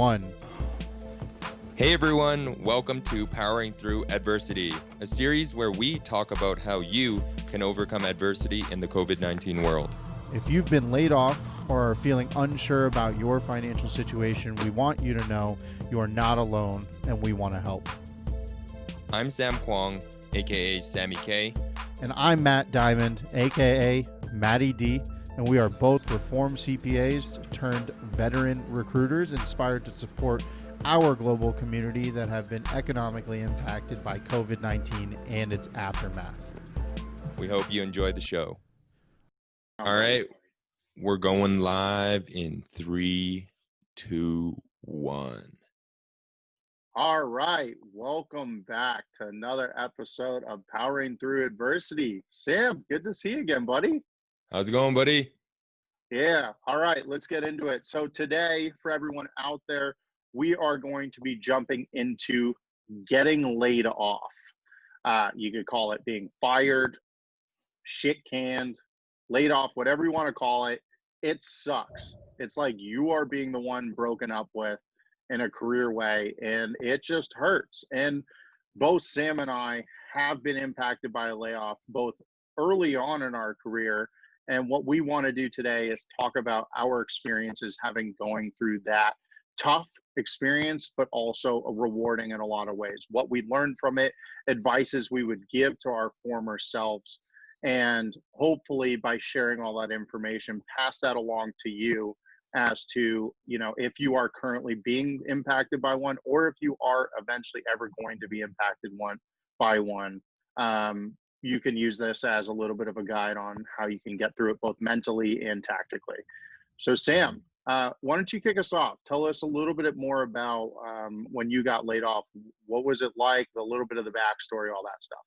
1. Hey everyone, welcome to Powering Through Adversity, a series where we talk about how you can overcome adversity in the COVID-19 world. If you've been laid off or are feeling unsure about your financial situation, we want you to know you are not alone and we want to help. I'm Sam Kwong, aka Sammy K. And I'm Matt Diamond, aka Matty D, and we are both reformed CPAs turned veteran recruiters inspired to support our global community that have been economically impacted by COVID-19 and its aftermath. We hope you enjoyed the show. All right, we're going live in 3, 2, 1. All right, welcome back to another episode of Powering Through Adversity. Sam, good to see you again, buddy. How's it going, buddy? Yeah, all right, let's get into it. So today, for everyone out there, we are going to be jumping into getting laid off. You could call it being fired, shit canned, laid off, whatever you want to call it. It sucks. It's like you are being the one broken up with in a career way, and it just hurts. And both Sam and I have been impacted by a layoff, both early on in our career. And what we want to do today is talk about our experiences going through that tough experience, but also rewarding in a lot of ways. What we learned from it, advices we would give to our former selves, and hopefully by sharing all that information, pass that along to you as to, if you are currently being impacted by one, or if you are eventually ever going to be impacted by one. You can use this as a little bit of a guide on how you can get through it both mentally and tactically. So Sam, why don't you kick us off? Tell us a little bit more about when you got laid off. What was it like? A little bit of the backstory, all that stuff.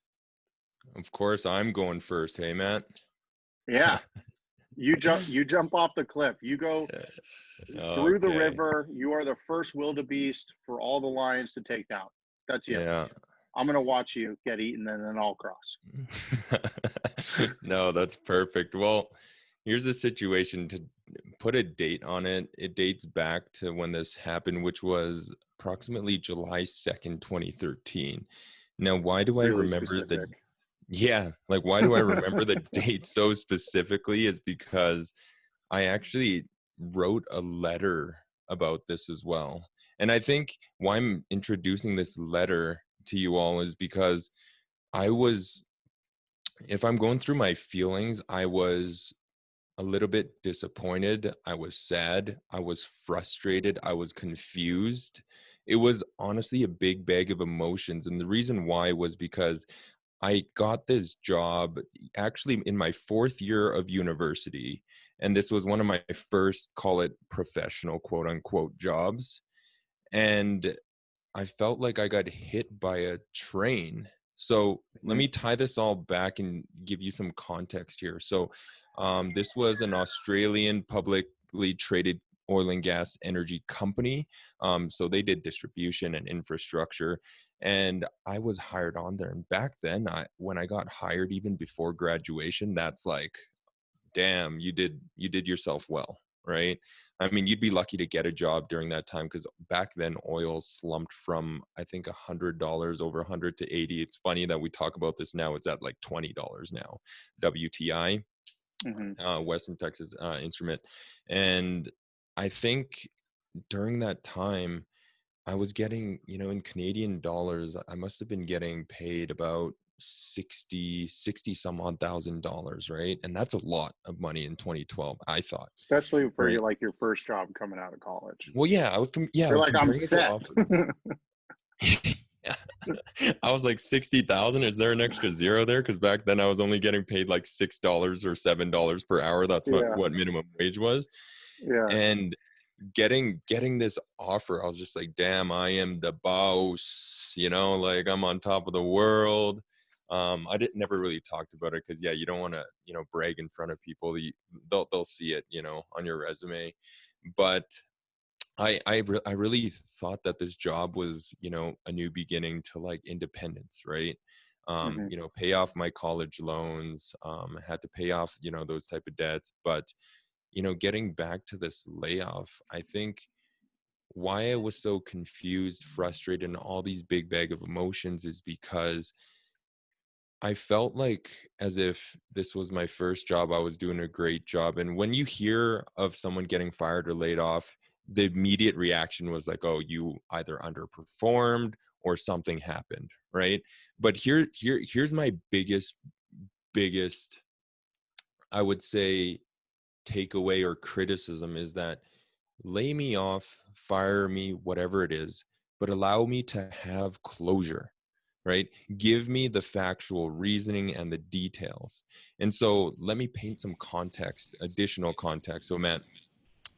Of course, I'm going first. Hey, Matt. Yeah. You jump off the cliff. You go through the river. You are the first wildebeest for all the lions to take down. That's you. Yeah. I'm going to watch you get eaten and then I'll cross. No, that's perfect. Well, here's the situation. To put a date on it, it dates back to when this happened, which was approximately July 2nd, 2013. Now, why do I remember the... Yeah, like why do I remember the date so specifically is because I actually wrote a letter about this as well. And I think why I'm introducing this letter to you all is because if I'm going through my feelings, I was a little bit disappointed. I was sad. I was frustrated. I was confused. It was honestly a big bag of emotions. And the reason why was because I got this job actually in my 4th year of university. And this was one of my first, call it professional, quote unquote, jobs. And I felt like I got hit by a train. So let me tie this all back and give you some context here. So this was an Australian publicly traded oil and gas energy company. So they did distribution and infrastructure, and I was hired on there. And back then, when I got hired, even before graduation, that's like, damn, you did yourself well, right? I mean, you'd be lucky to get a job during that time, because back then oil slumped from, I think, $100 over 100 to 80. It's funny that we talk about this now. It's at like $20 now, WTI, Western Texas Instrument. And I think during that time, I was getting, in Canadian dollars, I must have been getting paid about 60 some odd $1,000, right? And that's a lot of money in 2012, I thought. Especially for your first job coming out of college. Well, yeah, I was I'm set. I was like 60,000. Is there an extra zero there? Because back then I was only getting paid like $6 or $7 per hour. That's what minimum wage was. Yeah. And getting this offer, I was just like, damn, I am the boss, like I'm on top of the world. I never really talked about it because you don't want to, brag in front of people. They'll see it, on your resume. But I really thought that this job was, a new beginning to like independence, right? Pay off my college loans, had to pay off, those type of debts. But, getting back to this layoff, I think why I was so confused, frustrated, and all these big bag of emotions is because I felt like as if this was my first job, I was doing a great job. And when you hear of someone getting fired or laid off, the immediate reaction was like, oh, you either underperformed or something happened, right? But here's my biggest, I would say, takeaway or criticism is that lay me off, fire me, whatever it is, but allow me to have closure, right? Give me the factual reasoning and the details. And so let me paint some context, additional context. So, Matt,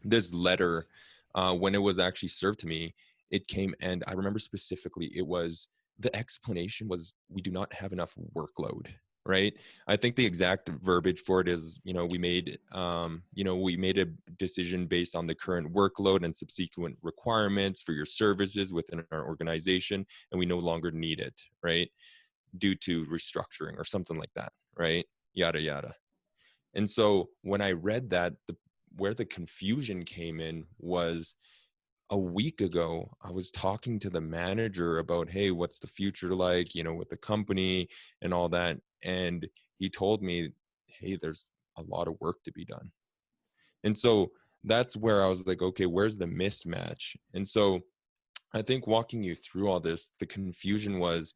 this letter, when it was actually served to me, it came, and I remember specifically, it was, the explanation was, we do not have enough workload, right? I think the exact verbiage for it is, we made a decision based on the current workload and subsequent requirements for your services within our organization, and we no longer need it, right? Due to restructuring or something like that, right? Yada yada. And so when I read that, where the confusion came in was, a week ago, I was talking to the manager about, hey, what's the future like, with the company and all that. And he told me, hey, there's a lot of work to be done. And so that's where I was like, okay, where's the mismatch? And so I think walking you through all this, the confusion was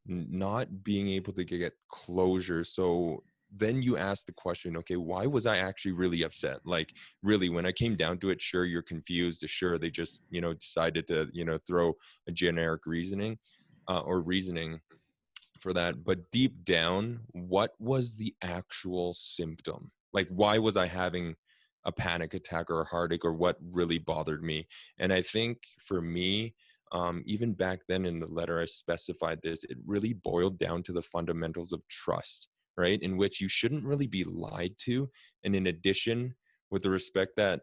not being able to get closure. So then you ask the question, okay, why was I actually really upset? Like, really, when I came down to it, sure, you're confused. Sure, they just, decided to, throw a generic reasoning or reasoning for that. But deep down, what was the actual symptom? Like, why was I having a panic attack or a heartache, or what really bothered me? And I think for me, even back then in the letter, I specified this, it really boiled down to the fundamentals of trust, right? In which you shouldn't really be lied to. And in addition, with the respect that,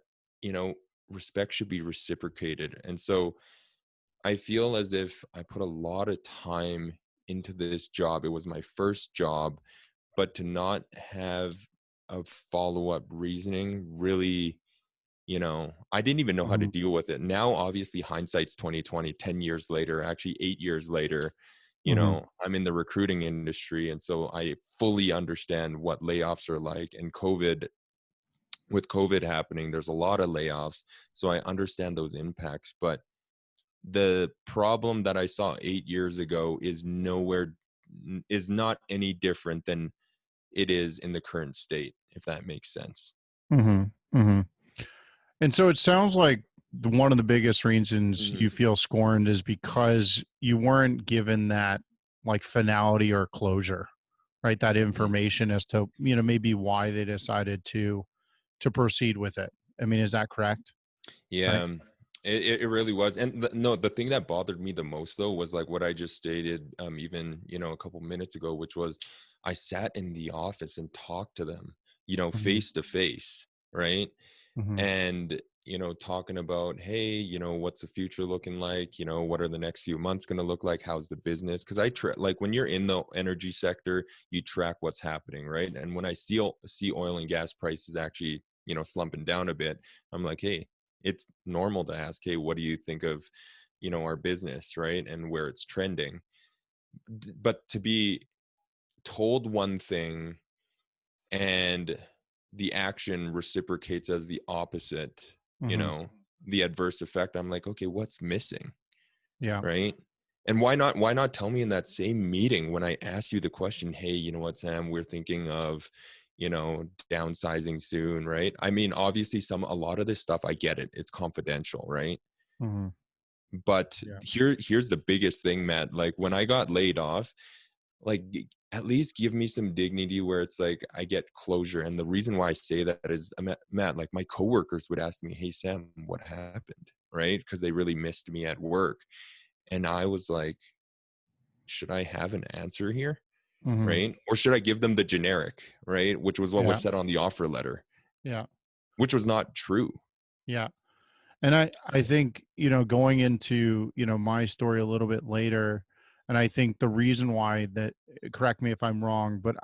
respect should be reciprocated. And so I feel as if I put a lot of time into this job. It was my first job, but to not have a follow-up reasoning really, I didn't even know how to Mhm. deal with it. Now, obviously, hindsight's 2020, 10 years later, actually 8 years later, Mhm. I'm in the recruiting industry. And so I fully understand what layoffs are like. And with COVID happening, there's a lot of layoffs. So I understand those impacts. But the problem that I saw 8 years ago is not any different than it is in the current state, if that makes sense. Mhm. Mhm. And so it sounds like one of the biggest reasons Mhm. you feel scorned is because you weren't given that like finality or closure, right? That Mhm. information as to, maybe why they decided to proceed with it. I mean, is that correct? Yeah, Right? it really was. And no, the thing that bothered me the most though was like what I just stated, even, a couple minutes ago, which was I sat in the office and talked to them, Mhm. face to face, right? Mhm. And talking about, hey, what's the future looking like, what are the next few months going to look like, how's the business? Because like when you're in the energy sector, you track what's happening, right? And when I see oil and gas prices actually, slumping down a bit, I'm like, hey, it's normal to ask, hey, what do you think of, our business, right, and where it's trending? But to be told one thing and the action reciprocates as the opposite, Mhm. the adverse effect, I'm like, okay, what's missing, Yeah. right? And why not tell me in that same meeting when I ask you the question, hey, you know what, Sam, we're thinking of, downsizing soon, right? I mean, obviously a lot of this stuff, I get it, it's confidential, right? Mhm. But Yeah. here's the biggest thing, Matt. Like when I got laid off, like at least give me some dignity where it's like I get closure. And the reason why I say that is, Matt, like my coworkers would ask me, hey, Sam, what happened? Right? Because they really missed me at work. And I was like, should I have an answer here? Mhm. Right? Or should I give them the generic, right? Which was what was Yeah. said on the offer letter, Yeah. which was not true. Yeah. And I think, going into, my story a little bit later, and I think the reason why that, correct me if I'm wrong, but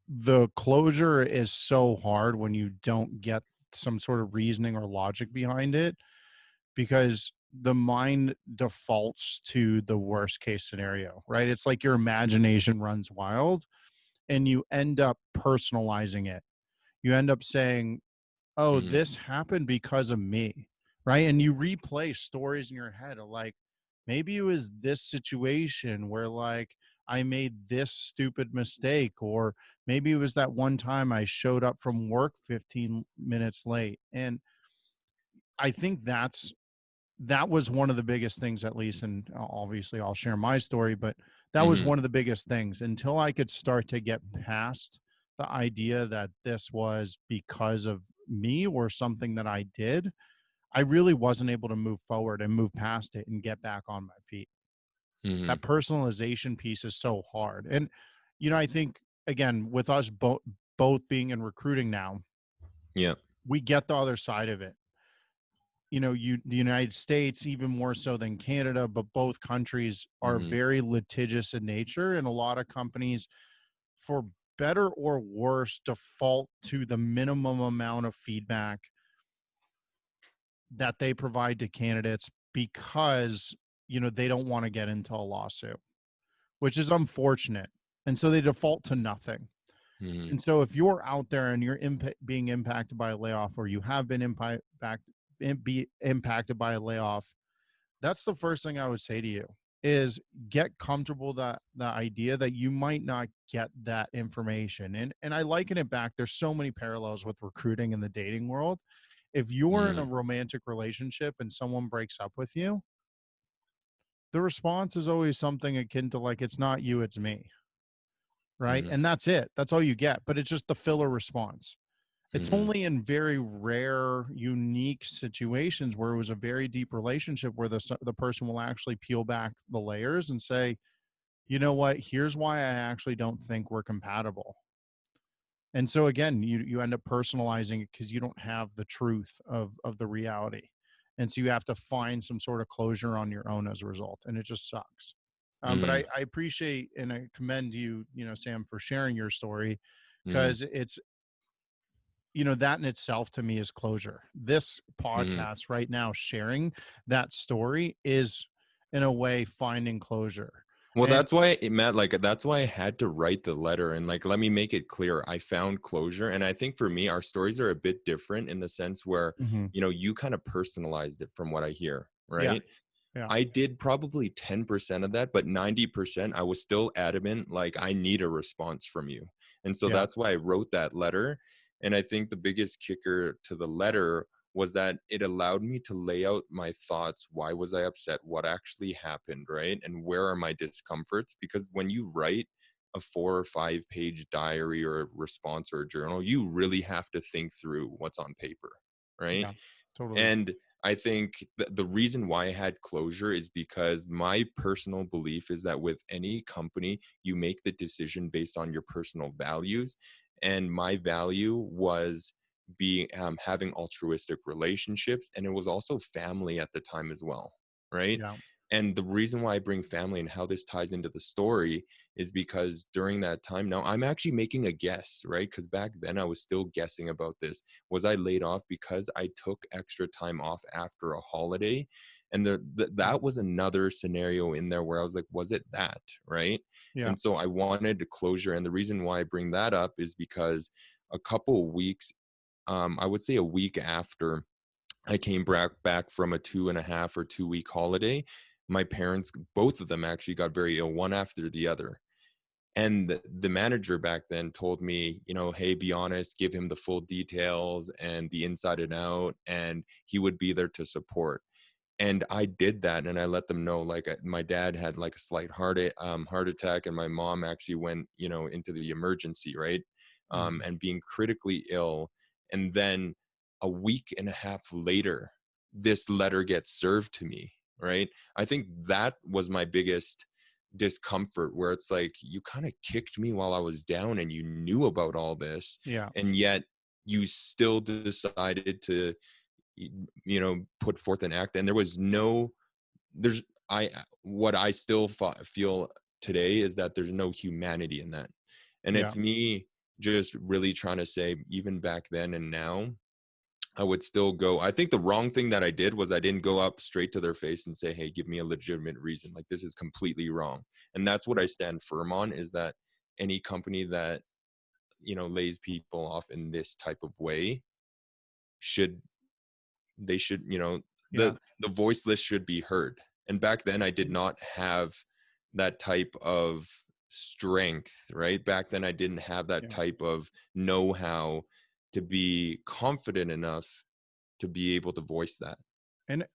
the closure is so hard when you don't get some sort of reasoning or logic behind it. because the mind defaults to the worst case scenario, right? It's like your imagination runs wild and you end up personalizing it. You end up saying, oh, Mhm. this happened because of me, right? And you replay stories in your head of like, maybe it was this situation where like I made this stupid mistake, or maybe it was that one time I showed up from work 15 minutes late. And I think that was one of the biggest things, at least, and obviously I'll share my story, but that was Mhm. one of the biggest things until I could start to get past the idea that this was because of me or something that I did. I really wasn't able to move forward and move past it and get back on my feet. That Mhm. personalization piece is so hard. And, I think, again, with us both being in recruiting now, Yeah. we get the other side of it. The United States, even more so than Canada, but both countries are Mhm. very litigious in nature, and a lot of companies, for better or worse, default to the minimum amount of feedback that they provide to candidates because they don't want to get into a lawsuit, which is unfortunate. And so they default to nothing. Mhm. And so if you're out there and you're being impacted by a layoff, or you have been be impacted by a layoff, that's the first thing I would say to you is get comfortable that the idea that you might not get that information. And I liken it back. There's so many parallels with recruiting in the dating world. If you're in a Mhm. romantic relationship and someone breaks up with you, the response is always something akin to like, it's not you, it's me. Right. Mhm. And that's it. That's all you get. But it's just the filler response. It's Mhm. only in very rare, unique situations where it was a very deep relationship where the person will actually peel back the layers and say, you know what, here's why I actually don't think we're compatible. And so again, you end up personalizing it because you don't have the truth of the reality. And so you have to find some sort of closure on your own as a result. And it just sucks. But Mhm. I appreciate and I commend you, Sam, for sharing your story, Mhm. because it's, that in itself to me is closure. This Mhm. podcast right now, sharing that story, is in a way finding closure. Well, And that's why it Matt, like that's why I had to write the letter and like let me make it clear. I found closure. And I think for me, our stories are a bit different in the sense where, Mhm. you kind of personalized it from what I hear, Yeah, right? yeah, I did probably 10% of that, but 90% I was still adamant, like, I need a response from you. And so yeah, that's why I wrote that letter. And I think the biggest kicker to the letter was that it allowed me to lay out my thoughts. Why was I upset? What actually happened, right? And where are my discomforts? Because when you write a 4 or 5 page diary or a response or a journal, you really have to think through what's on paper, right? yeah, totally. And I think the reason why I had closure is because my personal belief is that with any company, you make the decision based on your personal values. And my value was being having altruistic relationships, and it was also family at the time as well, right? Yeah, And the reason why I bring family and how this ties into the story is because during that time, now I'm actually making a guess, right? Because back then I was still guessing about this. Was I laid off because I took extra time off after a holiday? And yeah, that was another scenario in there where I was like, was it that? Right. yeah, And so I wanted to closure. And the reason why I bring that up is because a couple of weeks, I would say a week after I came back from a 2.5 or 2 week holiday, my parents, both of them actually got very ill, one after the other. And the manager back then told me, hey, be honest, give him the full details and the inside and out, and he would be there to support. And I did that, and I let them know, like, my dad had like a slight heart attack, and my mom actually went, into the emergency, right? mhm, And being critically ill. And then a week and a half later, this letter gets served to me, right? I think that was my biggest discomfort, where it's like, you kind of kicked me while I was down and you knew about all this, yeah, and yet you still decided to put forth an act. And there was no there's I what I still feel today is that there's no humanity in that. And yeah, it's me just really trying to say, even back then and now, I would still go. I think the wrong thing that I did was I didn't go up straight to their face and say, hey, give me a legitimate reason. Like, this is completely wrong. And that's what I stand firm on, is that any company that, lays people off in this type of way should, they should, Yeah. the voiceless should be heard. And back then I did not have that type of strength, right? Back then I didn't have that Yeah. type of know-how to be confident enough to be able to voice that.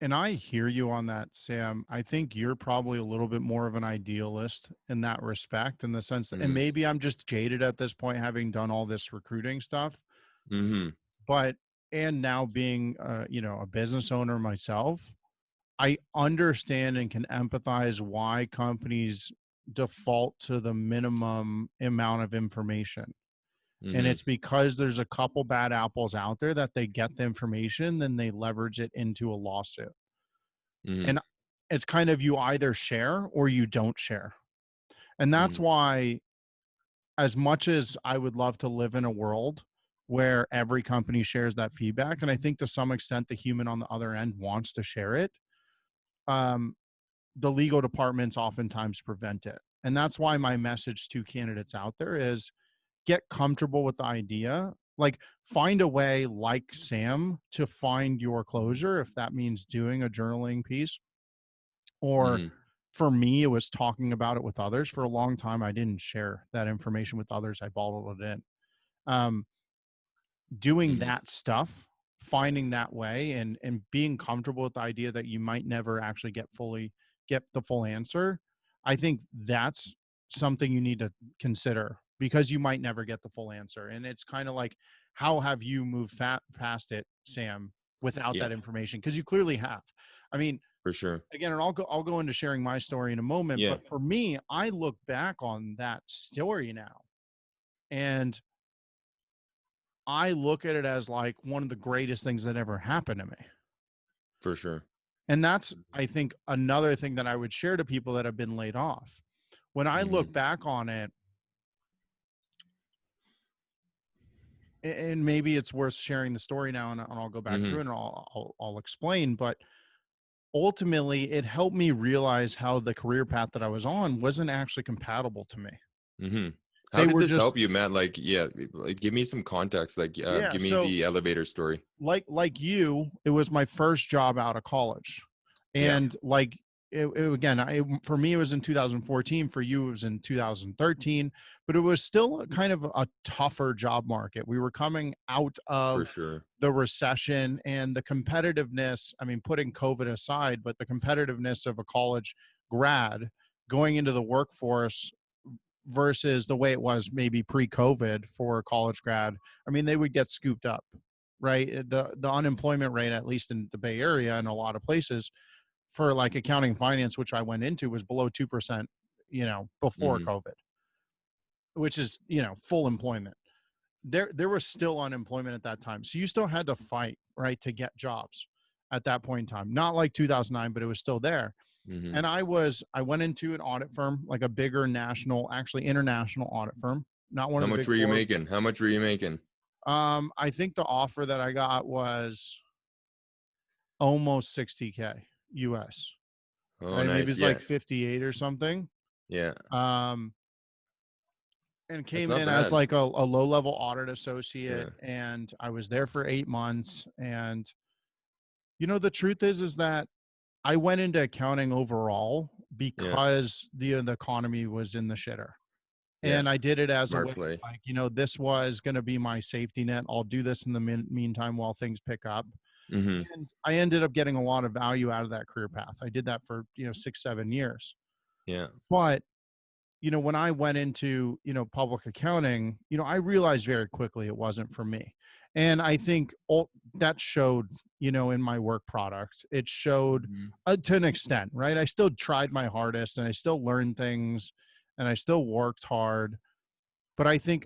And I hear you on that, Sam. I think you're probably a little bit more of an idealist in that respect, in the sense that, and Mm-hmm. maybe I'm just jaded at this point, having done all this recruiting stuff, Mm-hmm. but, and now being, a business owner myself, I understand and can empathize why companies default to the minimum amount of information. And Mm-hmm. it's because there's a couple bad apples out there that they get the information, then they leverage it into a lawsuit. Mm-hmm. And it's kind of, you either share or you don't share. And that's Mm-hmm. why, as much as I would love to live in a world where every company shares that feedback, and I think to some extent the human on the other end wants to share it, um, the legal departments oftentimes prevent it. And that's why my message to candidates out there is, get comfortable with the idea. Like, find a way, like Sam, to find your closure, if that means doing a journaling piece. Or Mm-hmm. for me, it was talking about it with others. For a long time, I didn't share that information with others. I bottled it in. Um, Doing Mm-hmm. that stuff, finding that way, and being comfortable with the idea that you might never actually get the full answer. I think that's something you need to consider, because you might never get the full answer. And it's kind of like, how have you moved past it, Sam, without Yeah, that information? Because you clearly have. I mean, for sure. again, and I'll go into sharing my story in a moment, Yeah, but for me, I look back on that story now, and I look at it as like one of the greatest things that ever happened to me. for sure. And that's, I think, another thing that I would share to people that have been laid off. When I Mm-hmm. look back on it, and maybe it's worth sharing the story now, and I'll go back Mm-hmm. through and I'll explain, but ultimately it helped me realize how the career path that I was on wasn't actually compatible to me. Mm-hmm. How They did were this just, help you, Matt? Like, yeah, like, give me some context. Like, yeah. give me So the elevator story. like you, it was my first job out of college. Yeah, And like, again, for me, it was in 2014. For you, it was in 2013. But it was still a kind of a tougher job market. We were coming out for of sure. the recession, and the competitiveness, I mean, putting COVID aside, but the competitiveness of a college grad going into the workforce versus the way it was maybe pre-COVID for a college grad. I mean, they would get scooped up, right? The unemployment rate, at least in the Bay Area and a lot of places, for like accounting and finance, which I went into, was below 2%, before Mm-hmm. COVID, which is, full employment. There was still unemployment at that time. So you still had to fight, right, to get jobs at that point in time. Not like 2009, but it was still there. Mm-hmm. And I went into an audit firm, like a bigger national, actually international audit firm, not one How of the much big were you four. making? How much were you making? I think the offer that I got was almost 60K US, Oh, right? Maybe nice. it's Yeah, like 58 or something. yeah. Um, and That's came not in as bad. like a low level audit associate, Yeah, and I was there for 8 months. And the truth is that I went into accounting overall yeah, because the economy was in the shitter. yeah. And I did it as a Smart way, play. like, this was going to be my safety net. I'll do this in the meantime while things pick up. Mm-hmm. And I ended up getting a lot of value out of that career path. I did that for, 6, 7 years. Yeah. But, when I went into, public accounting, I realized very quickly it wasn't for me. And I think that showed, in my work product. It showed Mm-hmm. to an extent, right? I still tried my hardest, and I still learned things, and I still worked hard. But I think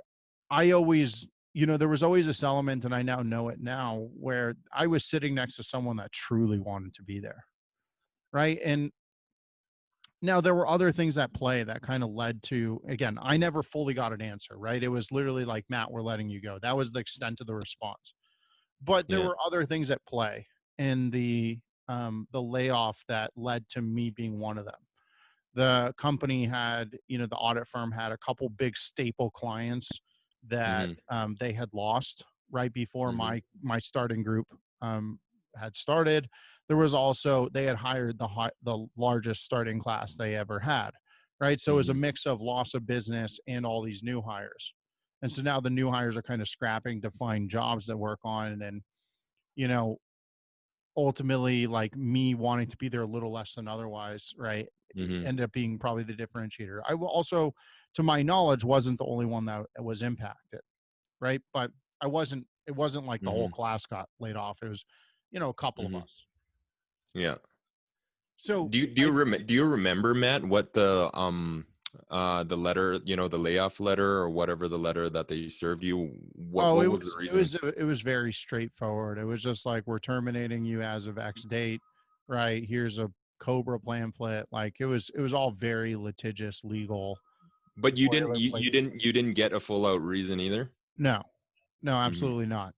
I always, there was always this element, and I now know it now, where I was sitting next to someone that truly wanted to be there. Right. And now there were other things at play that kind of led to, again, I never fully got an answer. Right. It was literally like, Matt, we're letting you go. That was the extent of the response. But there Yeah. were other things at play in the layoff that led to me being one of them. The company had, the audit firm had a couple big staple clients that Mm-hmm. they had lost right before Mm-hmm. my starting group had started. There was also, they had hired the largest starting class they ever had, right? So it was a Mm-hmm. mix of loss of business and all these new hires. And so now the new hires are kind of scrapping to find jobs to work on. And you know, ultimately, like, me wanting to be there a little less than otherwise, right, Mm-hmm. ended up being probably the differentiator. I will also, to my knowledge, wasn't the only one that was impacted, right? But it wasn't like the whole Mm-hmm. class got laid off. It was, a couple of Mm-hmm. us. Yeah. So Do you I do you remember, Matt, what the letter, the layoff letter or whatever the letter that they served you, Oh, what was the reason? it was very straightforward. It was just like, we're terminating you as of X date, right? Here's a Cobra pamphlet. Like, it was all very litigious, legal, But boilerplate. you didn't get a full out reason either. No, no, Hmm. absolutely not.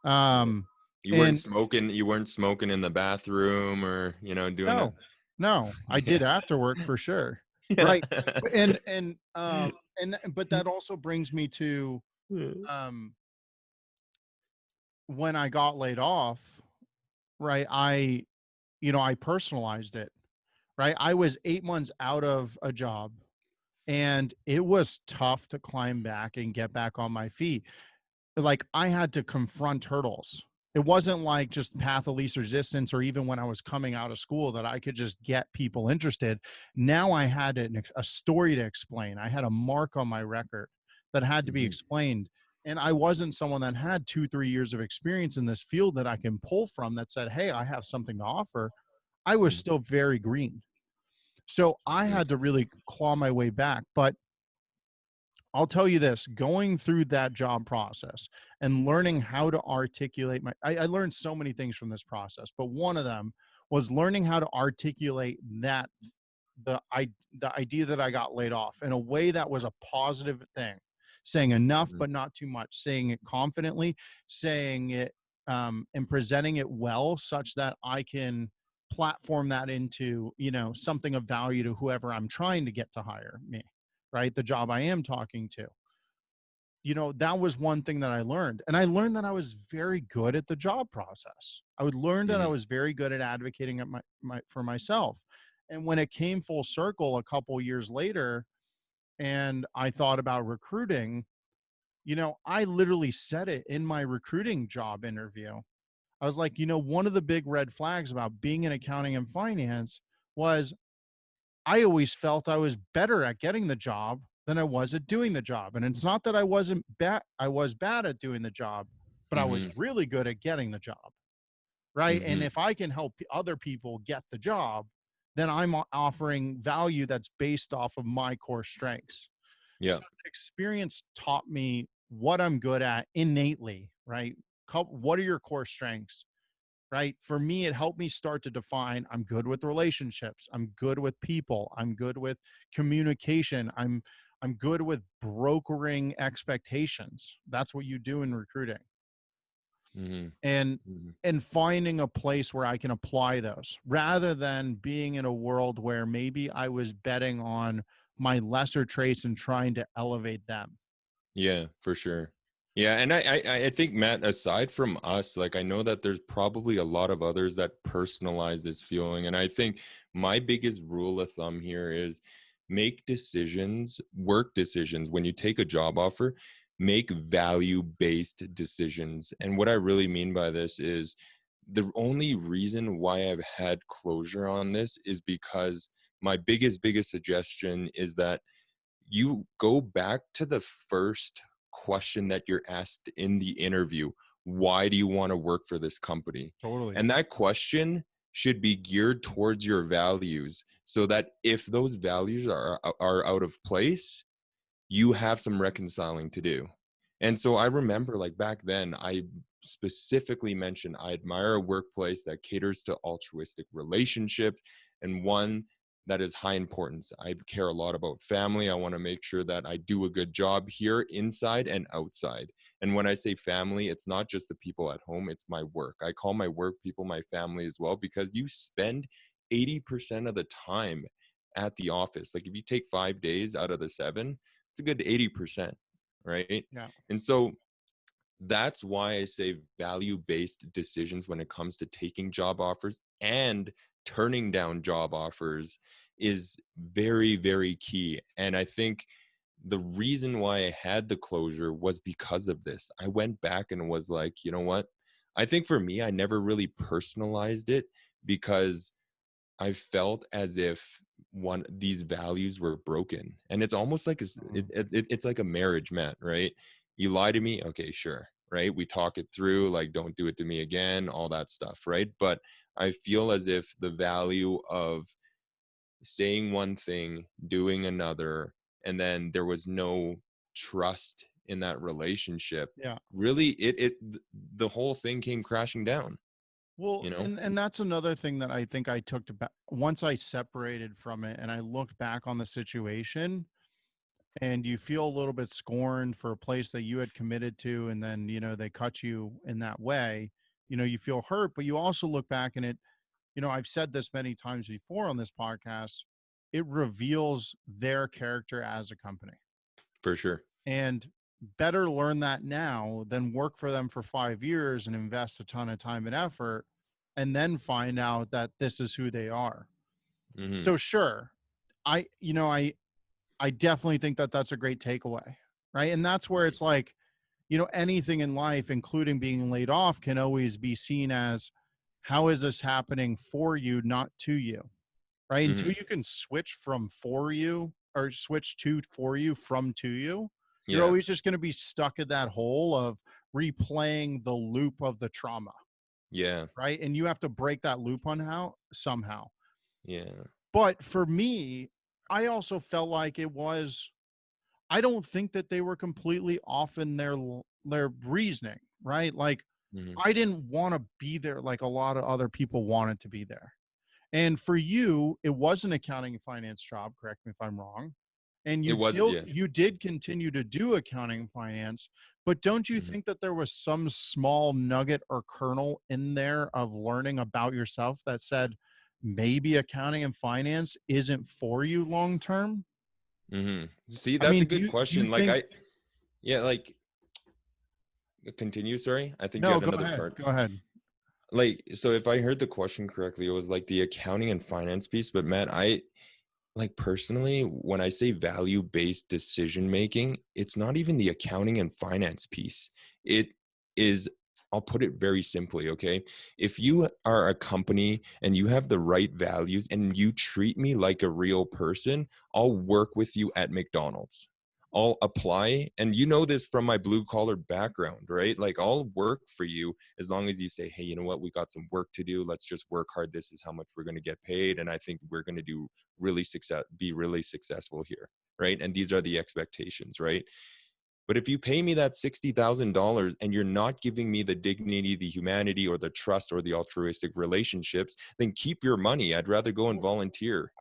Yeah. Um, You weren't and smoking. You weren't smoking in the bathroom or doing that. no, no, I did Yeah. after work for sure. Yeah. Right. But that also brings me to, um, when I got laid off, right? I personalized it, right? I was 8 months out of a job, and it was tough to climb back and get back on my feet. Like, I had to confront hurdles. It wasn't like just path of least resistance, or even when I was coming out of school, that I could just get people interested. Now I had a story to explain. I had a mark on my record that had to be Hmm. explained. And I wasn't someone that had 2, 3 years of experience in this field that I can pull from, that said, hey, I have something to offer. I was Hmm. still very green. So I Yeah. had to really claw my way back. But I'll tell you this, going through that job process and learning how to articulate I learned so many things from this process, but one of them was learning how to articulate that the idea that I got laid off in a way that was a positive thing, saying enough Hmm. but not too much, saying it confidently, saying it and presenting it well, such that I can platform that into, something of value to whoever I'm trying to get to hire me, right? The job I am talking to. That was one thing that I learned. And I learned that I was very good at the job process. I would learn that I Hmm. was very good at advocating at for myself. And when it came full circle a couple years later, and I thought about recruiting, I literally said it in my recruiting job interview. I was like, one of the big red flags about being in accounting and finance was I always felt I was better at getting the job than I was at doing the job. And it's not that I was bad at doing the job, but I was Hmm. really good at getting the job. Right. And Hmm. if I can help other people get the job, then I'm offering value that's based off of my core strengths. Yeah. So the experience taught me what I'm good at innately, right? What are your core strengths? Right? For me, it helped me start to define, I'm good with relationships. I'm good with people. I'm good with communication. I'm good with brokering expectations. That's what you do in recruiting. Hmm. And Hmm. finding a place where I can apply those, rather than being in a world where maybe I was betting on my lesser traits and trying to elevate them. Yeah, for sure. Yeah, and I think, Matt, aside from us, like, I know that there's probably a lot of others that personalize this feeling, and I think my biggest rule of thumb here is make decisions, work decisions when you take a job offer, make value-based decisions. And what I really mean by this is the only reason why I've had closure on this is because my biggest suggestion is that you go back to the first question that you're asked in the interview. Why do you want to work for this company? Totally. And that question should be geared towards your values, so that if those values are out of place, you have some reconciling to do. And so I remember, like, back then, I specifically mentioned I admire a workplace that caters to altruistic relationships, and one that is high importance. I care a lot about family. I want to make sure that I do a good job here, inside and outside. And when I say family, it's not just the people at home, it's my work. I call my work people my family as well, because you spend 80% of the time at the office. Like if you take 5 days out of the 7, it's a good 80%, right? Yeah. And so that's why I say value-based decisions when it comes to taking job offers and turning down job offers is very, very key. And I think the reason why I had the closure was because of this. I went back and was like, you know what? I think for me, I never really personalized it because I felt as if these values were broken. And it's almost like it's like a marriage, Matt, right? You lie to me, okay, sure, right? We talk it through, like, don't do it to me again, all that stuff, right? But I feel as if the value of saying one thing, doing another, and then there was no trust in that relationship. Yeah. Really, the whole thing came crashing down, Well, you know? and that's another thing that I think I took to back once I separated from it and I looked back on the situation, and you feel a little bit scorned for a place that you had committed to, and then, they cut you in that way. You feel hurt, but you also look back and I've said this many times before on this podcast, it reveals their character as a company. For sure. And better learn that now than work for them for 5 years and invest a ton of time and effort and then find out that this is who they are. Mm-hmm. So sure, I definitely think that that's a great takeaway, right? And that's where it's like, anything in life, including being laid off, can always be seen as, how is this happening for you, not to you, right? Mm-hmm. Until you can switch from for you or switch to for you from to you, you're Yeah. always just going to be stuck in that hole of replaying the loop of the trauma, Yeah. right? And you have to break that loop somehow. Yeah. But for me, I also felt like I don't think that they were completely off in their reasoning, right? Like, Mm-hmm. I didn't want to be there like a lot of other people wanted to be there. And for you, it was an accounting and finance job, correct me if I'm wrong. And It was, yeah. you did continue to do accounting and finance, but don't you Mm-hmm. think that there was some small nugget or kernel in there of learning about yourself that said maybe accounting and finance isn't for you long term? Mm-hmm. See, I that's a mean, good do you question. think? Like, continue. Sorry. I think you No, had go another ahead. part. Go ahead. Like, so if I heard the question correctly, it was like the accounting and finance piece. But Matt, like personally, when I say value-based decision making, it's not even the accounting and finance piece. It is, I'll put it very simply, okay? If you are a company and you have the right values and you treat me like a real person, I'll work with you at McDonald's. I'll apply, and you know this from my blue collar background, right? Like, I'll work for you as long as you say, hey, you know what, we got some work to do. Let's just work hard. This is how much we're going to get paid. And I think we're going to be really successful here, right? And these are the expectations, right? But if you pay me that $60,000 and you're not giving me the dignity, the humanity, or the trust, or the altruistic relationships, then keep your money. I'd rather go and volunteer.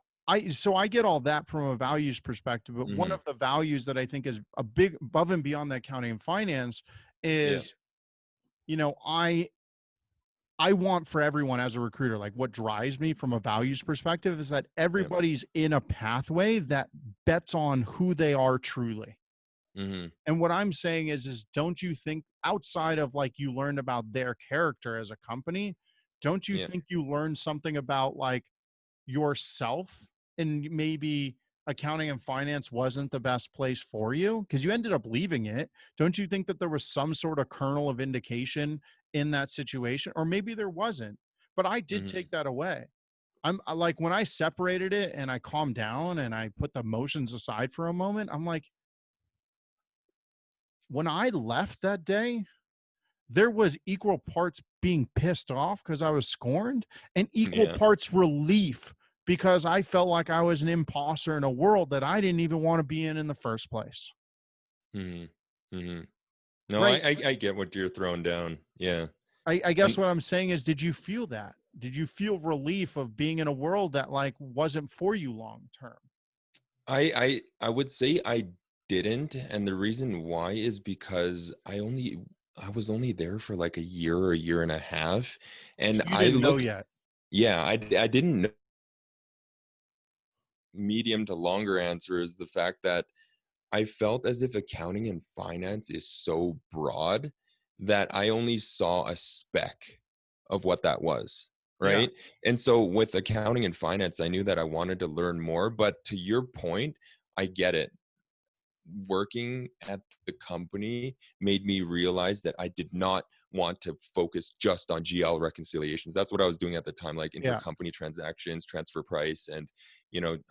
So I get all that from a values perspective, but one Mm-hmm. of the values that I think is a big above and beyond the accounting and finance Yeah. is, I want for everyone as a recruiter, like what drives me from a values perspective is that Yeah. everybody's in a pathway that bets on who they are truly. Mm-hmm. And what I'm saying is don't you think outside of like you learned about their character as a company, don't you Yeah. think you learned something about like yourself and maybe accounting and finance wasn't the best place for you because you ended up leaving it? Don't you think that there was some sort of kernel of indication in that situation? Or maybe there wasn't, but I did Mm-hmm. take that away. Like when I separated it and I calmed down and I put the emotions aside for a moment, I'm like, when I left that day, there was equal parts being pissed off because I was scorned and equal Yeah. parts relief because I felt like I was an imposter in a world that I didn't even want to be in the first place. Mm-hmm. Mm-hmm. No, Right. I get what you're throwing down. Yeah. I guess And what I'm saying is, did you feel that? did you feel relief of being in a world that like wasn't for you long term? I would say I didn't, and the reason why is because I was only there for like a year or a year and a half, and So you didn't know yet. yeah, I didn't know. Medium to longer answer is the fact that I felt as if accounting and finance is so broad that I only saw a speck of what that was, Yeah. right? And so with accounting and finance, I knew that I wanted to learn more, but to your point, I get it. Working at the company made me realize that I did not want to focus just on GL reconciliations. That's what I was doing at the time, like Yeah. intercompany transactions, transfer price, and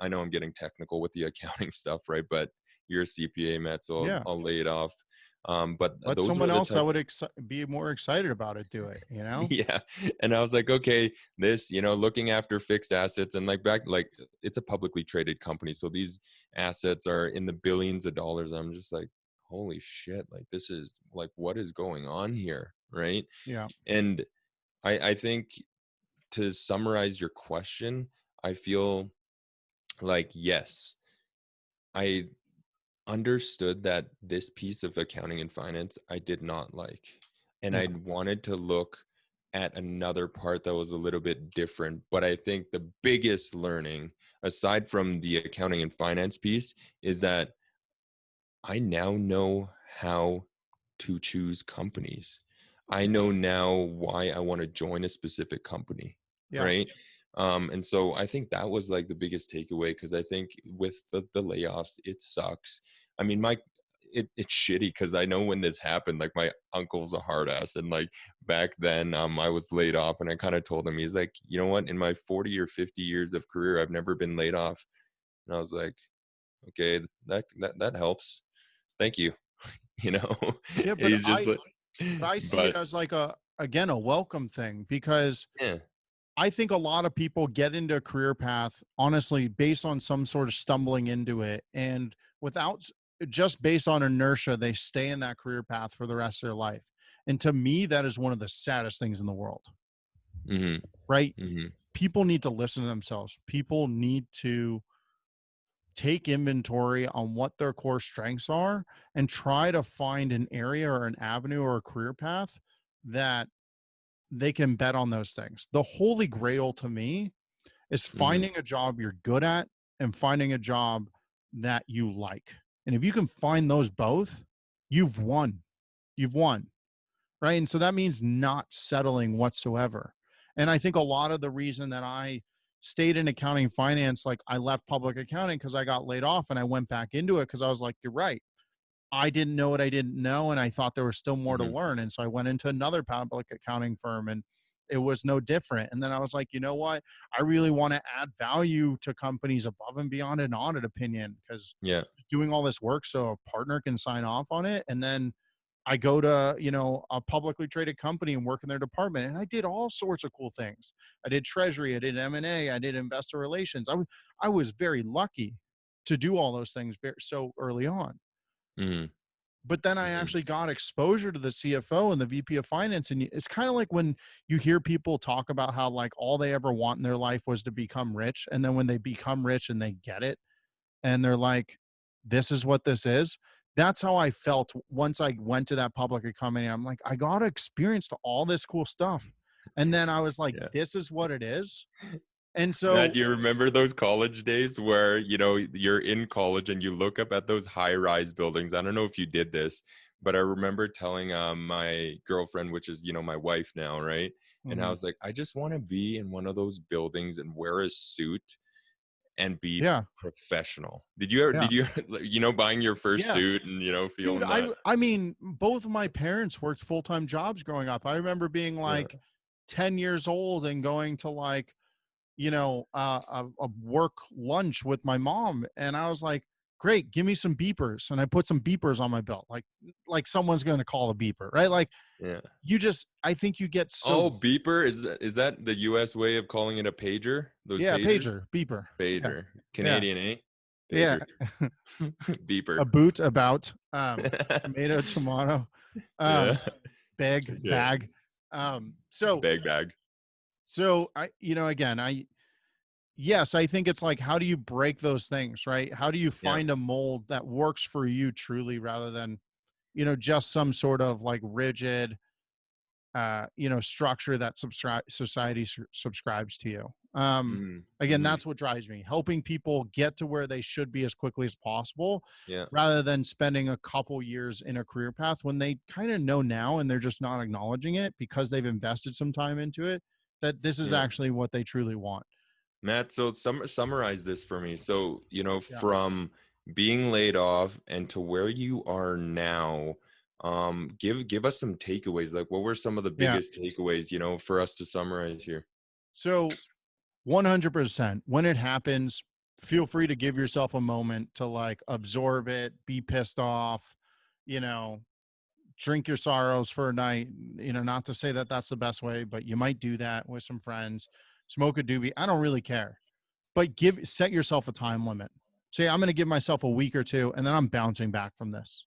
I know I'm getting technical with the accounting stuff, right? But you're a CPA, Matt, so Yeah. I'll lay it off. But Let those were someone the else that type. would be more excited about it do it, you know? Yeah, and I was like, okay, this, looking after fixed assets, and like it's a publicly traded company, so these assets are in the billions of dollars. I'm just like, holy shit, like this is like, what is going on here, right? Yeah. And I think, to summarize your question, I feel like, yes, I understood that this piece of accounting and finance I did not like. And Yeah. I wanted to look at another part that was a little bit different. But I think the biggest learning, aside from the accounting and finance piece, is that I now know how to choose companies. I know now why I want to join a specific company, Yeah. right? And so I think that was like the biggest takeaway, because I think with the layoffs, it sucks. I mean, it's shitty because I know when this happened, like my uncle's a hard ass, and like back then, I was laid off, and I kind of told him, he's like, you know what? In my 40 or 50 years of career, I've never been laid off, and I was like, okay, that helps. Thank you. you know Yeah, and he's just like, but I see it but as like a welcome thing, because yeah. I think a lot of people get into a career path, honestly, based on some sort of stumbling into it. And without just based on inertia, they stay in that career path for the rest of their life. And to me, that is one of the saddest things in the world, Hmm. right? Hmm. People need to listen to themselves. People need to take inventory on what their core strengths are and try to find an area or an avenue or a career path that they can bet on those things. The holy grail to me is Hmm. finding a job you're good at and finding a job that you like. And if you can find those both, you've won. You've won. Right. And so that means not settling whatsoever. And I think a lot of the reason that I stayed in accounting and finance, like I left public accounting because I got laid off, and I went back into it because I was like, you're right. I didn't know what I didn't know, and I thought there was still more to Hmm. learn. And so I went into another public accounting firm, and it was no different. And then I was like, you know what? I really want to add value to companies above and beyond an audit opinion, because Yeah. doing all this work so a partner can sign off on it. And then I go to, a publicly traded company and work in their department. And I did all sorts of cool things. I did treasury, I did M&A, I did investor relations. I was very lucky to do all those things so early on. Hmm. But then I Hmm. actually got exposure to the CFO and the VP of finance. And it's kind of like when you hear people talk about how like all they ever want in their life was to become rich. And then when they become rich and they get it, and they're like, this is what this is. That's how I felt once I went to that public company. I'm like, I got to experience all this cool stuff. And then I was like, Yeah. this is what it is. And Matt, so, do you remember those college days where, you're in college and you look up at those high-rise buildings? I don't know if you did this, but I remember telling my girlfriend, which is, my wife now, right? And I mhm, was like, I just want to be in one of those buildings and wear a suit and be yeah, professional. Did yeah, you, buying your first yeah. suit and, Dude, feeling that? I mean, both of my parents worked full-time jobs growing up. I remember being Yeah. like 10 years old and going to like, a work lunch with my mom. And I was like, great, give me some beepers. And I put some beepers on my belt, like someone's going to call a beeper, right? Like Yeah. I think you get so, Oh, beeper, is that the US way of calling it a pager? Those yeah, pagers? pager, beeper. Yeah. Pager. Yeah. Canadian, eh? Yeah. Pager. Beeper. A boot about, tomato, tomato, Yeah. um, bag, Yeah. bag. So Bag bag. So yes, I think it's like, how do you break those things, right? How do you Yeah. find a mold that works for you truly, rather than, just some sort of like rigid, structure that society subscribes to you. Mm, Again, mm-hmm. that's what drives me, helping people get to where they should be as quickly as possible, Yeah. rather than spending a couple years in a career path when they kind of know now and they're just not acknowledging it because they've invested some time into it, that this is Yeah. actually what they truly want. Matt, so summarize this for me. So, Yeah. from being laid off and to where you are now, give us some takeaways. Like, what were some of the Yeah. biggest takeaways, for us to summarize here? So 100%, when it happens, feel free to give yourself a moment to like absorb it, be pissed off, you know, drink your sorrows for a night. Not to say that that's the best way, but you might do that with some friends, smoke a doobie. I don't really care, but set yourself a time limit. Say, I'm going to give myself a week or two, and then I'm bouncing back from this.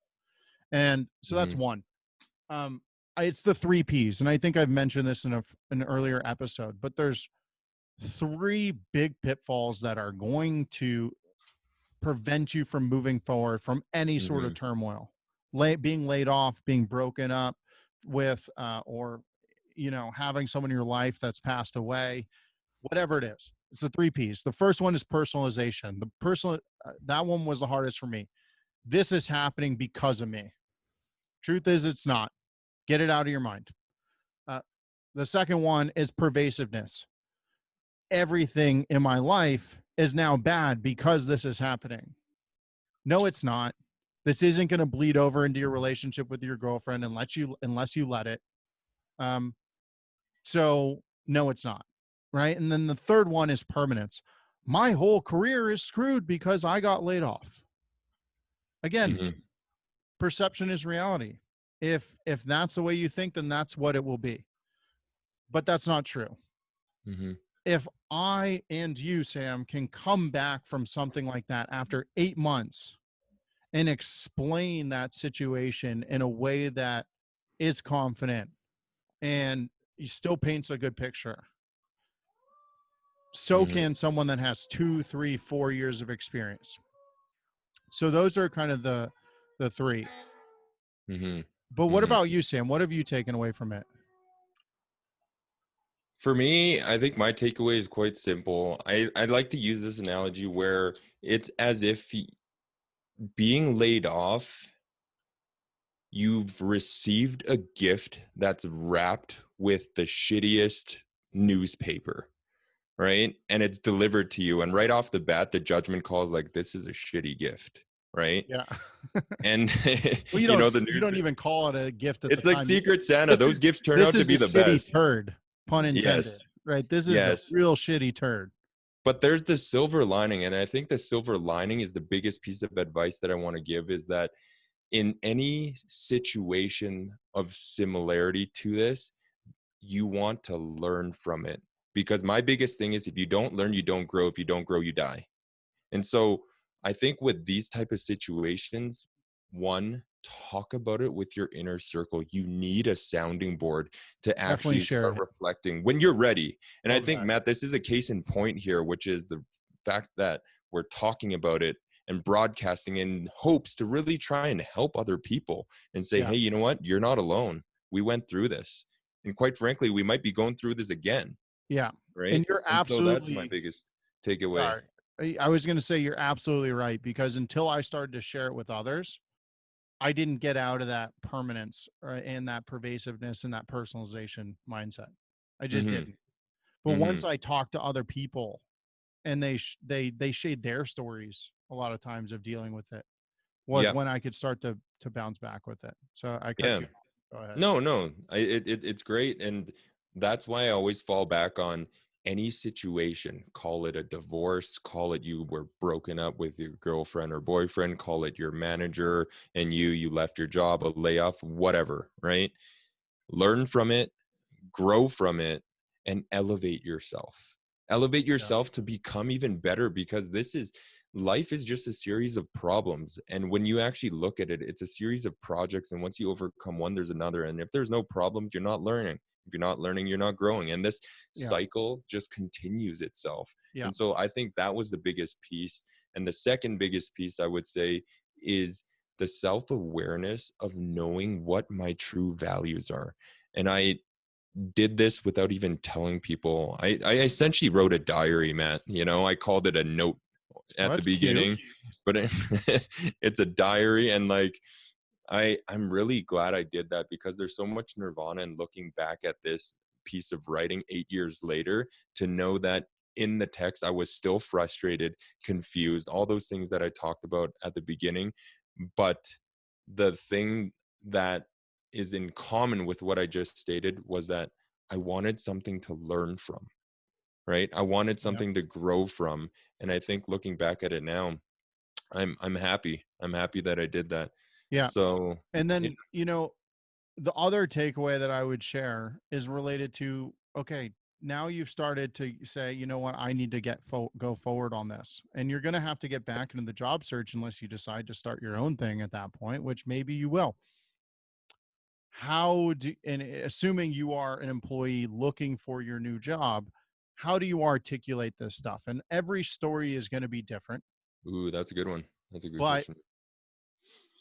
And so Mm-hmm. that's one. Um, it's the 3 Ps. And I think I've mentioned this in an earlier episode, but there's 3 big pitfalls that are going to prevent you from moving forward from any sort of Mm-hmm. turmoil. Being laid off, being broken up with, or having someone in your life that's passed away, whatever it is. It's the 3 Ps. The first one is personalization. That one was the hardest for me. This is happening because of me. Truth is, it's not. Get it out of your mind. Uh, the second one is pervasiveness. Everything in my life is now bad because this is happening. No, it's not. This isn't going to bleed over into your relationship with your girlfriend unless you let it. Um, so no, it's not. Right. And then the third one is permanence. My whole career is screwed because I got laid off. Again, Mm-hmm. perception is reality. If that's the way you think, then that's what it will be. But that's not true. Mm-hmm. If I and you, Sam, can come back from something like that after 8 months and explain that situation in a way that is confident and he still paints a good picture, so Mm-hmm. can someone that has 2, 3, 4 years of experience. So those are kind of the three. Mm-hmm. But what Mm-hmm. about you, Sam? What have you taken away from it? For me, I think my takeaway is quite simple. I'd like to use this analogy where it's as if being laid off, you've received a gift that's wrapped with the shittiest newspaper, right? And it's delivered to you. And right off the bat, the judgment call is like, this is a shitty gift, right? Yeah. And, Well, the you don't news, even call it a gift at the it's like time. Secret Santa. This Those is gifts turn this out to is be a the shitty best. turd, pun intended. Yes. Right? This is a Yes. real shitty turd. But there's the silver lining. And I think the silver lining is the biggest piece of advice that I want to give is that in any situation of similarity to this, you want to learn from it. Because my biggest thing is if you don't learn, you don't grow. If you don't grow, you die. And so I think with these type of situations, one, talk about it with your inner circle. You need a sounding board to Definitely actually share start it. reflecting when you're ready. And I Love think, that. Matt, this is a case in point here, which is the fact that we're talking about it and broadcasting in hopes to really try and help other people and say, Yeah. hey, you know what? You're not alone. We went through this. And quite frankly, we might be going through this again. Yeah. Right. And you're And so that's my absolutely biggest takeaway. sorry. I was going to say you're absolutely right, because until I started to share it with others, I didn't get out of that permanence, and that pervasiveness and that personalization mindset. I just Mm-hmm. didn't. But Mm-hmm. once I talked to other people and they shade their stories a lot of times of dealing with it, was Yeah. when I could start to bounce back with it. So I cut Yeah. you off. Go ahead. No, no. It's great. And that's why I always fall back on any situation. Call it a divorce, call it you were broken up with your girlfriend or boyfriend, call it your manager and you left your job, a layoff, whatever, right? Learn from it, grow from it, and elevate yourself. Elevate Yeah. yourself to become even better because life is just a series of problems. And when you actually look at it, it's a series of projects. And once you overcome one, there's another. And if there's no problems, you're not learning. If you're not learning, you're not growing. And this Yeah. cycle just continues itself. Yeah. And so I think that was the biggest piece. And the second biggest piece, I would say, is the self-awareness of knowing what my true values are. And I did this without even telling people. I essentially wrote a diary, Matt. I called it a note Well, at the that's cute. beginning, but it's a diary. And like, I'm really glad I did that, because there's so much nirvana in looking back at this piece of writing 8 years later, to know that in the text I was still frustrated, confused, all those things that I talked about at the beginning. But the thing that is in common with what I just stated was that I wanted something to learn from, right? I wanted Yeah. something to grow from. And I think looking back at it now, I'm happy. I'm happy that I did that. Yeah. So And then, the other takeaway that I would share is related to, okay, now you've started to say, you know what, I need to go forward on this. And you're going to have to get back into the job search unless you decide to start your own thing at that point, which maybe you will. And assuming you are an employee looking for your new job, how do you articulate this stuff? And every story is going to be different, ooh, that's a good one. That's a good but question.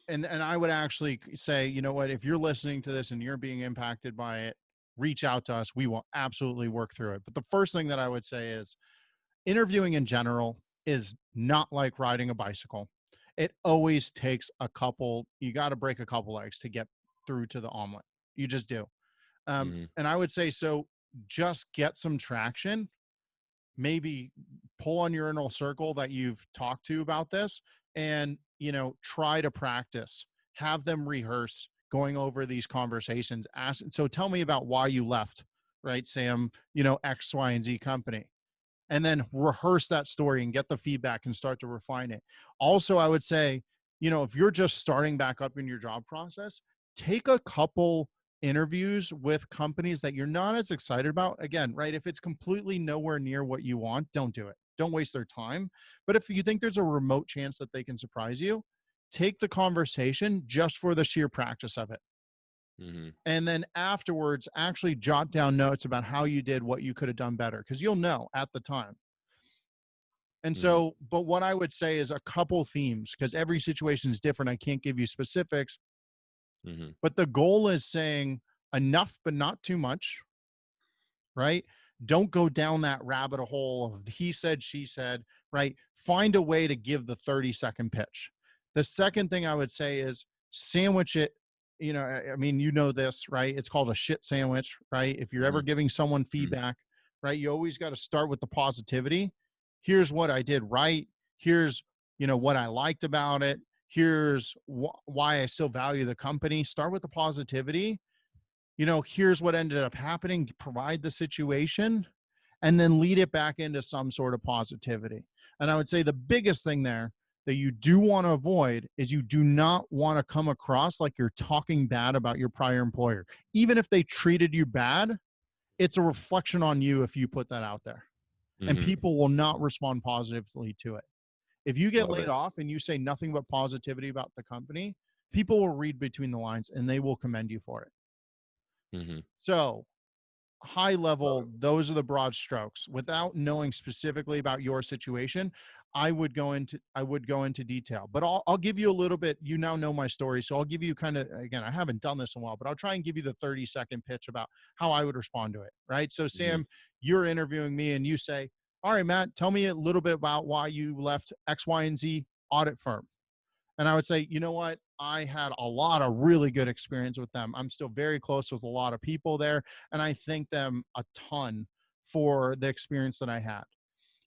and I would actually say, you know what, if you're listening to this and you're being impacted by it, reach out to us. We will absolutely work through it. But the first thing that I would say is interviewing in general is not like riding a bicycle. It always takes you got to break a couple eggs to get through to the omelet. You just do. Mhm. And I would say, so just get some traction, maybe pull on your inner circle that you've talked to about this, and try to practice, have them rehearse going over these conversations. So tell me about why you left, right, Sam, X, Y, and Z company, and then rehearse that story and get the feedback and start to refine it. Also, I would say, if you're just starting back up in your job process, take a couple interviews with companies that you're not as excited about. Again, right, if it's completely nowhere near what you want, don't do it. Don't waste their time. But if you think there's a remote chance that they can surprise you, take the conversation just for the sheer practice of it. Mhm. And then afterwards, actually jot down notes about how you did what you could have done better, because you'll know at the time. And Mhm. so, but what I would say is a couple themes, because every situation is different. I can't give you specifics, Mhm. but the goal is saying enough, but not too much, right? Don't go down that rabbit hole of he said, she said, right? Find a way to give the 30-second pitch. The second thing I would say is sandwich it. I mean, this, right? It's called a shit sandwich, right? If you're ever Mhm. giving someone Mhm. feedback, right, you always got to start with the positivity. Here's what I did right. Here's, what I liked about it. Here's why I still value the company. Start with the positivity. Here's what ended up happening, provide the situation, and then lead it back into some sort of positivity. And I would say the biggest thing there that you do want to avoid is you do not want to come across like you're talking bad about your prior employer. Even if they treated you bad, it's a reflection on you if you put that out there. And Mhm. people will not respond positively to it. If you get Love laid it. off and you say nothing but positivity about the company, people will read between the lines and they will commend you for it. Mhm. So high Love level, it. those are the broad strokes. Without knowing specifically about your situation, I would go into detail. But I'll give you a little bit. You now know my story, so I'll give you kind of, again, I haven't done this in a while, but I'll try and give you the 30-second pitch about how I would respond to it. Right. So Mhm. Sam, you're interviewing me and you say, all right, Matt, tell me a little bit about why you left X, Y, and Z audit firm. And I would say, you know what? I had a lot of really good experience with them. I'm still very close with a lot of people there, and I thank them a ton for the experience that I had.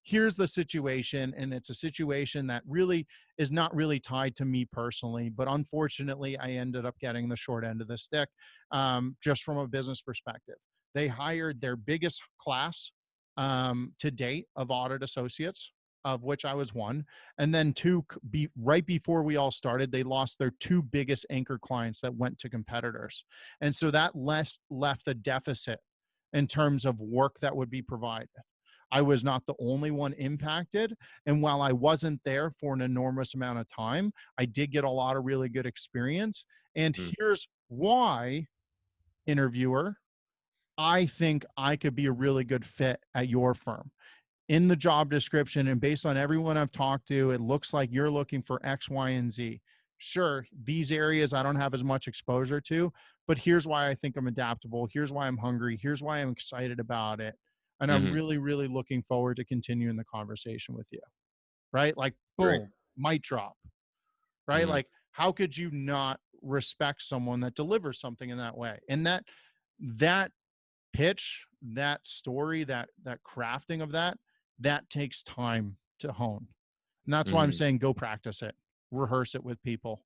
Here's the situation, and it's a situation that really is not really tied to me personally, but unfortunately, I ended up getting the short end of the stick, just from a business perspective. They hired their biggest class to date of audit associates, of which I was one. And then right before we all started, they lost their two biggest anchor clients that went to competitors. And so that left a deficit in terms of work that would be provided. I was not the only one impacted. And while I wasn't there for an enormous amount of time, I did get a lot of really good experience. And Mhm. here's why, interviewer, I think I could be a really good fit at your firm. In the job description and based on everyone I've talked to, it looks like you're looking for X, Y, and Z. Sure, these areas I don't have as much exposure to, but here's why I think I'm adaptable. Here's why I'm hungry. Here's why I'm excited about it. And I'm Hmm. really, really looking forward to continuing the conversation with you. Right? Like, Great. boom, mic drop. Right? Hmm. Like, how could you not respect someone that delivers something in that way? And that pitch, that story, that crafting of that takes time to hone. And that's why I'm Hmm. saying go practice it, rehearse it with people.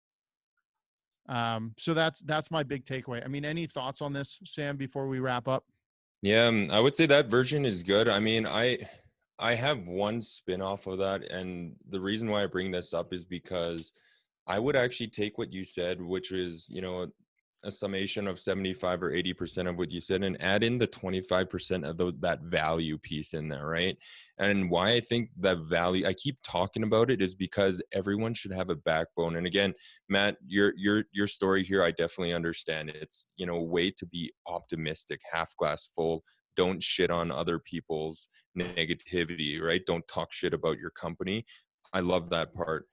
So that's my big takeaway. I mean, any thoughts on this, Sam, before we wrap up? Yeah, I would say that version is good. I mean, I have one spin-off of that, and the reason why I bring this up is because I would actually take what you said, which is, a summation of 75 or 80% of what you said, and add in the 25% of that value piece in there, right? And why I think that value, I keep talking about it, is because everyone should have a backbone. And again, Matt, your story here, I definitely understand. It's, a way to be optimistic, half glass full. Don't shit on other people's negativity, right? Don't talk shit about your company. I love that part.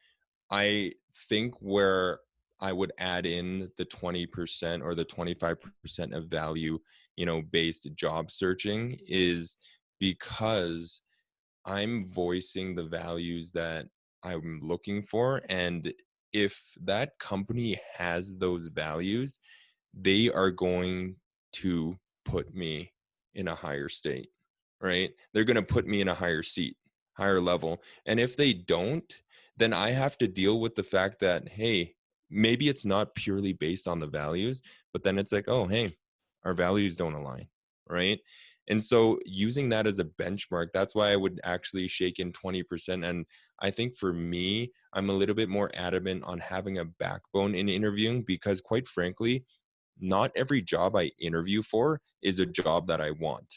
I think where I would add in the 20% or the 25% of value, based job searching, is because I'm voicing the values that I'm looking for. And if that company has those values, they are going to put me in a higher state, right? They're going to put me in a higher seat, higher level. And if they don't, then I have to deal with the fact that, hey, maybe it's not purely based on the values, but then it's like, oh, hey, our values don't align, right? And so using that as a benchmark, that's why I would actually shake in 20%. And I think for me, I'm a little bit more adamant on having a backbone in interviewing because, quite frankly, not every job I interview for is a job that I want,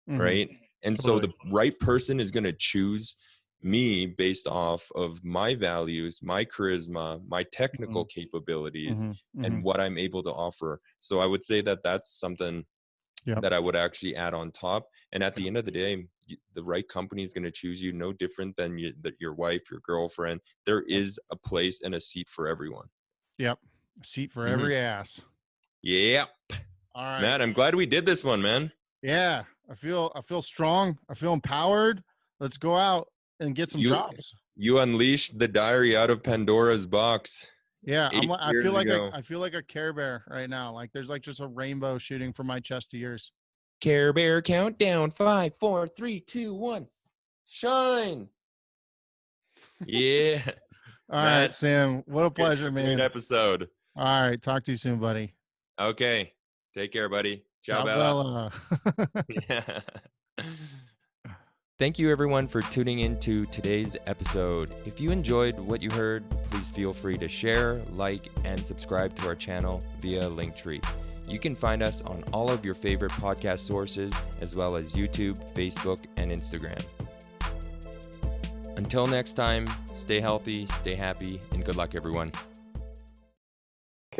Mm-hmm. right? And so Totally. the right person is going to choose me based off of my values, my charisma, my technical capabilities, Mm-hmm. Mm-hmm. and what I'm able to offer. So I would say that that's something Yep. that I would actually add on top. And at the end of the day, the right company is going to choose you, no different than your wife, your girlfriend. There Yep. is a place and a seat for everyone. Yep. A seat for Hmm. every ass. Yeah. All right. Matt, I'm glad we did this one, man. Yeah. I feel strong. I feel empowered. Let's go out and get some You jobs. you unleashed the diary out of Pandora's box Yeah, I'm 8 like years ago. I feel like a Care Bear right now. Like there's like just a rainbow shooting from my chest to yours. Care Bear countdown. 5, 4, 3, 2, 1. Shine. Yeah. All right, Matt, Sam. What a pleasure, great man. episode. All right, talk to you soon, buddy. Okay. Take care, buddy. Ciao, Ciao, Bella. Bella. Yeah. Thank you, everyone, for tuning in to today's episode. If you enjoyed what you heard, please feel free to share, like, and subscribe to our channel via Linktree. You can find us on all of your favorite podcast sources, as well as YouTube, Facebook, and Instagram. Until next time, stay healthy, stay happy, and good luck, everyone.